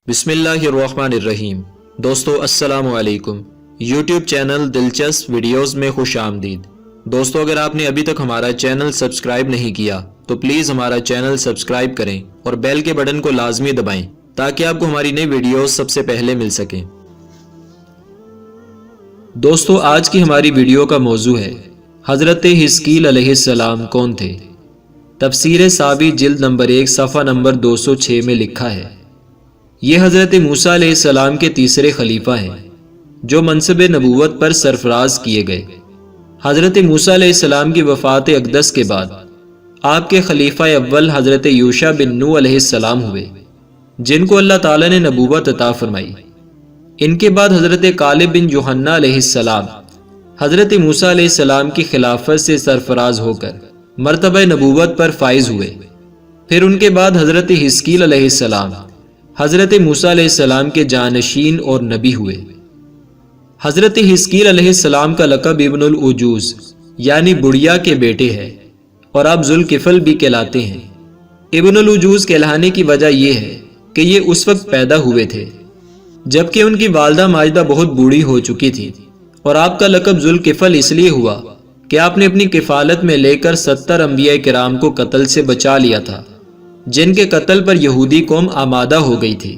بسم اللہ الرحمن الرحیم۔ دوستو السلام علیکم۔ یوٹیوب چینل دلچسپ ویڈیوز میں خوش آمدید۔ دوستو اگر آپ نے ابھی تک ہمارا چینل سبسکرائب نہیں کیا تو پلیز ہمارا چینل سبسکرائب کریں اور بیل کے بٹن کو لازمی دبائیں تاکہ آپ کو ہماری نئی ویڈیوز سب سے پہلے مل سکیں۔ دوستو آج کی ہماری ویڈیو کا موضوع ہے حضرت حزقیل علیہ السلام کون تھے؟ تفسیر ساوی جلد نمبر 1 صفحہ نمبر 206 میں لکھا ہے، یہ حضرت موسیٰ علیہ السلام کے تیسرے خلیفہ ہیں جو منصب نبوت پر سرفراز کیے گئے۔ حضرت موسیٰ علیہ السلام کی وفات اقدس کے بعد آپ کے خلیفہ اول حضرت یوشع بن نون علیہ السلام ہوئے، جن کو اللہ تعالیٰ نے نبوت عطا فرمائی۔ ان کے بعد حضرت کالب بن یوحنا علیہ السلام حضرت موسیٰ علیہ السلام کی خلافت سے سرفراز ہو کر مرتبہ نبوت پر فائز ہوئے۔ پھر ان کے بعد حضرت حزقیل علیہ السلام حضرت موسیٰ علیہ السلام کے جانشین اور نبی ہوئے۔ حضرت حزقیل علیہ السلام کا لقب ابن العجوز یعنی بڑھیا کے بیٹے ہے اور آپ ذوالکفل بھی کہلاتے ہیں۔ ابن العجوز کہلانے کی وجہ یہ ہے کہ یہ اس وقت پیدا ہوئے تھے جبکہ ان کی والدہ ماجدہ بہت بوڑھی ہو چکی تھی، اور آپ کا لقب ذوالکفل اس لیے ہوا کہ آپ نے اپنی کفالت میں لے کر 70 انبیاء کرام کو قتل سے بچا لیا تھا، جن کے قتل پر یہودی قوم آمادہ ہو گئی تھی۔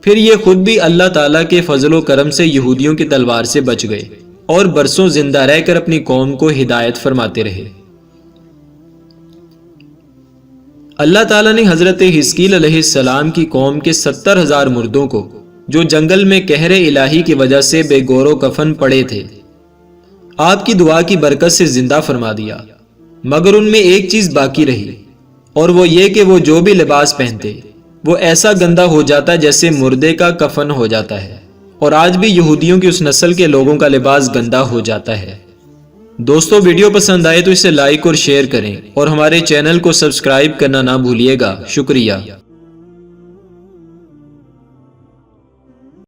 پھر یہ خود بھی اللہ تعالیٰ کے فضل و کرم سے یہودیوں کی تلوار سے بچ گئے اور برسوں زندہ رہ کر اپنی قوم کو ہدایت فرماتے رہے۔ اللہ تعالیٰ نے حضرت حزقیل علیہ السلام کی قوم کے 70,000 مردوں کو جو جنگل میں قہر الہی کی وجہ سے بے گور و کفن پڑے تھے، آپ کی دعا کی برکت سے زندہ فرما دیا، مگر ان میں ایک چیز باقی رہی، اور وہ یہ کہ وہ جو بھی لباس پہنتے وہ ایسا گندا ہو جاتا جیسے مردے کا کفن ہو جاتا ہے، اور آج بھی یہودیوں کی اس نسل کے لوگوں کا لباس گندا ہو جاتا ہے۔ دوستو ویڈیو پسند آئے تو اسے لائک اور شیئر کریں اور ہمارے چینل کو سبسکرائب کرنا نہ بھولیے گا۔ شکریہ۔